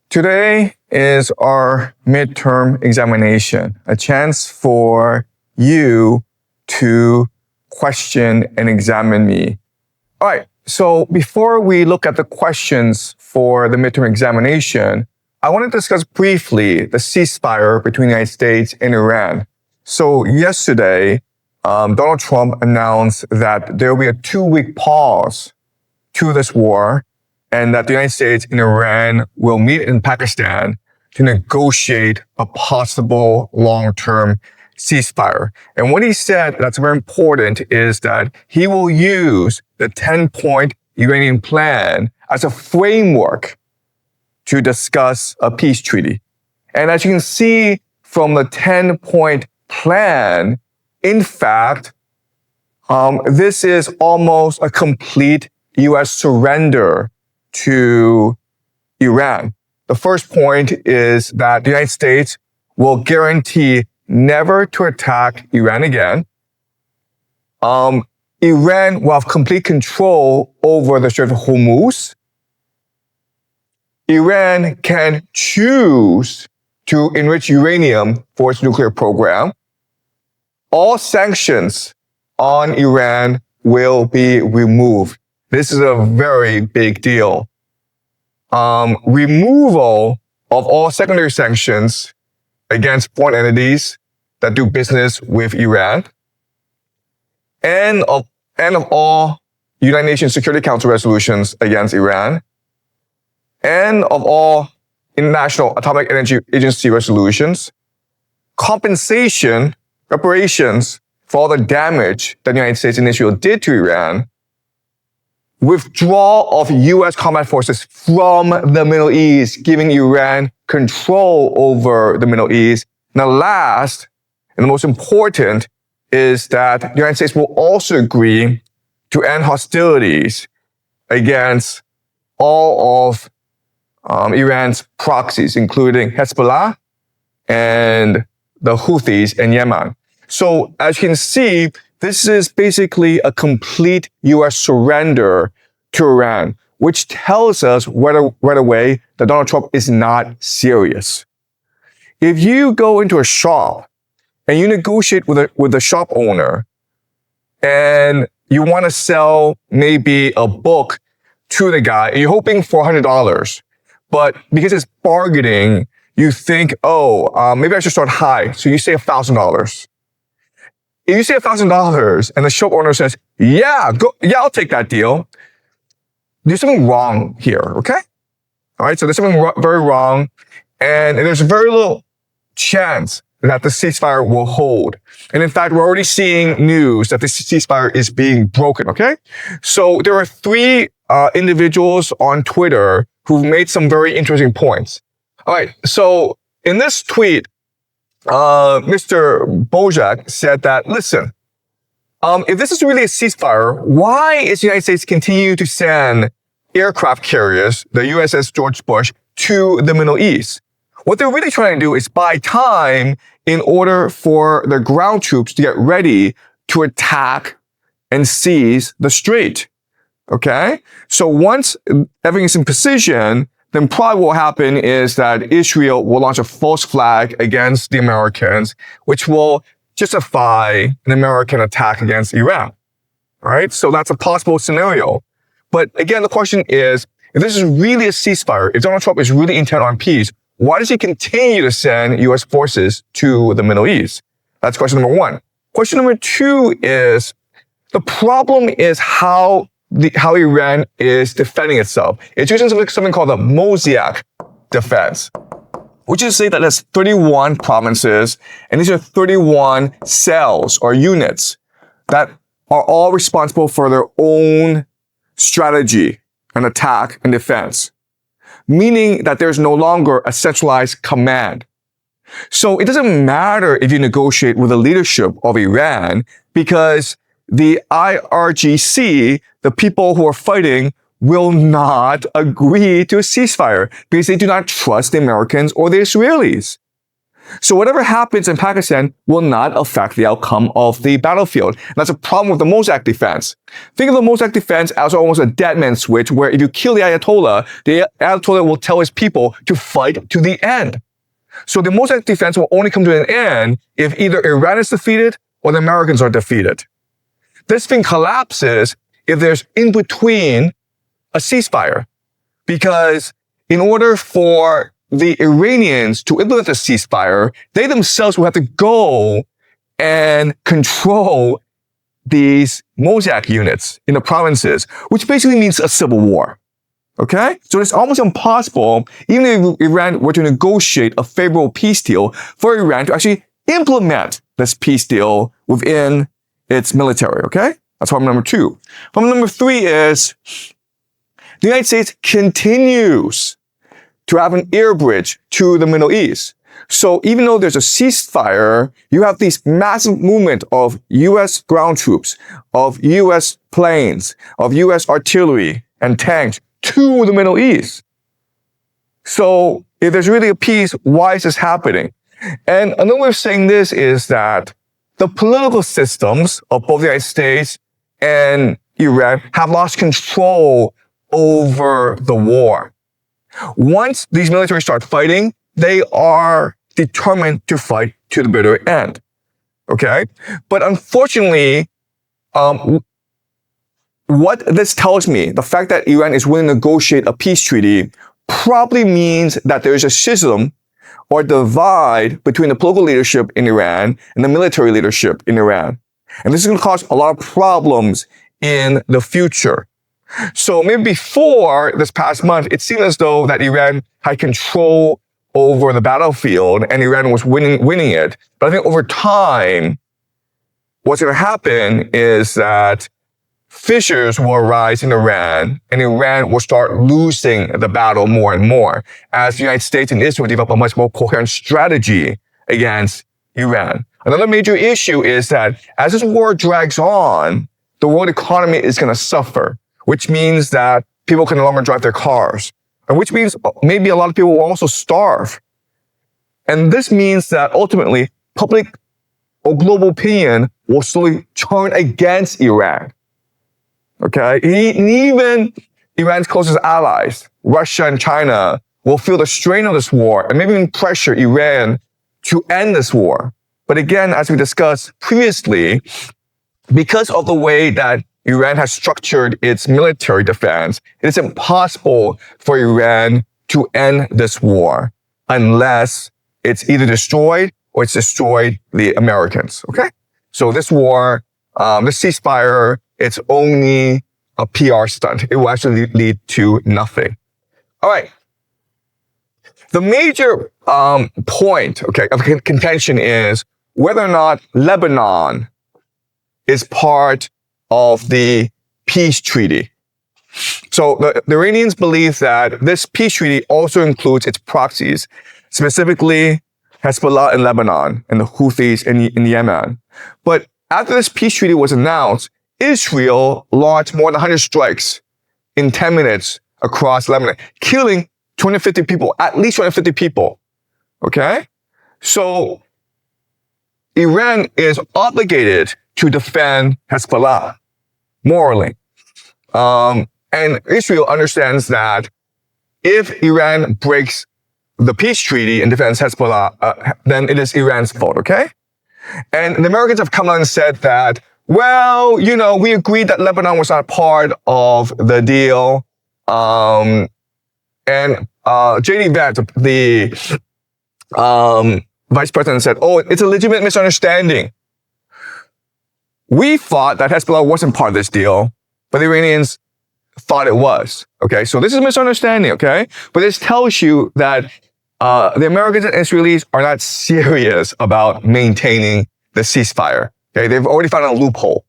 Today is our midterm examination, a chance for you to question and examine me. All right, so before we look at the questions for the midterm examination, I want to discuss briefly the ceasefire between the United States and Iran. So yesterday, Donald Trump announced that there will be a 2-week pause to this war, and that the United States and Iran will meet in Pakistan to negotiate a possible long-term ceasefire. And what he said that's very important is that he will use the 10-point Iranian plan as a framework to discuss a peace treaty. And as you can see from the 10-point plan, in fact, this is almost a complete U.S. surrender to Iran. The first point is that the United States will guarantee never to attack Iran again. Iran will have complete control over the Strait of Hormuz. Iran can choose to enrich uranium for its nuclear program. All sanctions on Iran will be removed. This is a very big deal. Removal of all secondary sanctions against foreign entities that do business with Iran, and of all United Nations Security Council resolutions against Iran, and of all International Atomic Energy Agency resolutions, compensation, reparations for all the damage that the United States and Israel did to Iran, withdrawal of U.S. combat forces from the Middle East, giving Iran control over the Middle East. And the last, and the most important, is that the United States will also agree to end hostilities against all of Iran's proxies, including Hezbollah and the Houthis in Yemen. So as you can see, this is basically a complete U.S. surrender to Iran, which tells us right away that Donald Trump is not serious. If you go into a shop and you negotiate with the shop owner and you want to sell maybe a book to the guy and you're hoping for $100, but because it's bargaining, you think, maybe I should start high. So you say $1,000. If you say $1,000 and the shop owner says, yeah, I'll take that deal, there's something wrong here, okay? All right, so there's something very wrong, and there's very little chance that the ceasefire will hold. And in fact, we're already seeing news that the ceasefire is being broken, okay? So there are 3 individuals on Twitter who've made some very interesting points. All right, so in this tweet, Mr. Bojak said that, listen, if this is really a ceasefire, why is the United States continue to send aircraft carriers, the USS George Bush, to the Middle East? What they're really trying to do is buy time in order for their ground troops to get ready to attack and seize the strait. Okay? So once everything is in position, then probably what will happen is that Israel will launch a false flag against the Americans, which will justify an American attack against Iran. All right? So that's a possible scenario. But again, the question is, if this is really a ceasefire, if Donald Trump is really intent on peace, why does he continue to send U.S. forces to the Middle East? That's question number 1. Question number 2 is, the problem is how Iran is defending itself. It's using something called the Mosaic Defense, which is to say that there's 31 provinces, and these are 31 cells or units that are all responsible for their own strategy and attack and defense, meaning that there's no longer a centralized command. So it doesn't matter if you negotiate with the leadership of Iran, because the IRGC, the people who are fighting, will not agree to a ceasefire because they do not trust the Americans or the Israelis. So whatever happens in Pakistan will not affect the outcome of the battlefield. And that's a problem with the Mosaic Defense. Think of the Mosaic Defense as almost a dead man switch, where if you kill the Ayatollah will tell his people to fight to the end. So the Mosaic Defense will only come to an end if either Iran is defeated or the Americans are defeated. This thing collapses if there's in between a ceasefire. Because in order for the Iranians to implement the ceasefire, they themselves will have to go and control these Mosaic units in the provinces, which basically means a civil war. Okay? So it's almost impossible, even if Iran were to negotiate a favorable peace deal, for Iran to actually implement this peace deal within its military. Okay? That's problem number 2. Problem number 3 is the United States continues to have an airbridge to the Middle East. So even though there's a ceasefire, you have these massive movement of U.S. ground troops, of U.S. planes, of U.S. artillery and tanks to the Middle East. So if there's really a peace, why is this happening? And another way of saying this is that the political systems of both the United States and Iran have lost control over the war. Once these militaries start fighting, they are determined to fight to the bitter end. Okay? But unfortunately, what this tells me, the fact that Iran is willing to negotiate a peace treaty, probably means that there is a schism or divide between the political leadership in Iran and the military leadership in Iran. And this is going to cause a lot of problems in the future. So maybe before this past month, it seemed as though that Iran had control over the battlefield and Iran was winning it. But I think over time, what's going to happen is that fissures will arise in Iran and Iran will start losing the battle more and more as the United States and Israel develop a much more coherent strategy against Iran. Another major issue is that as this war drags on, the world economy is going to suffer, which means that people can no longer drive their cars, and which means maybe a lot of people will also starve. And this means that ultimately public or global opinion will slowly turn against Iran. Okay? And even Iran's closest allies, Russia and China, will feel the strain of this war and maybe even pressure Iran to end this war. But again, as we discussed previously, because of the way that Iran has structured its military defense, it is impossible for Iran to end this war unless it's either destroyed or it's destroyed the Americans. Okay? So this war, this ceasefire, it's only a PR stunt. It will actually lead to nothing. All right. The major point, okay, of contention is whether or not Lebanon is part of the peace treaty. So the Iranians believe that this peace treaty also includes its proxies, specifically Hezbollah in Lebanon and the Houthis in Yemen. But after this peace treaty was announced, Israel launched more than 100 strikes in 10 minutes across Lebanon, killing 250 people, at least 250 people. Okay? So Iran is obligated to defend Hezbollah morally. And Israel understands that if Iran breaks the peace treaty and defends Hezbollah, then it is Iran's fault, okay? And the Americans have come out and said that, well, you know, we agreed that Lebanon was not part of the deal. And JD Vance, the vice president, said, oh, it's a legitimate misunderstanding. We thought that Hezbollah wasn't part of this deal, but the Iranians thought it was. Okay, so this is a misunderstanding, okay? But this tells you that the Americans and Israelis are not serious about maintaining the ceasefire. Okay, they've already found a loophole.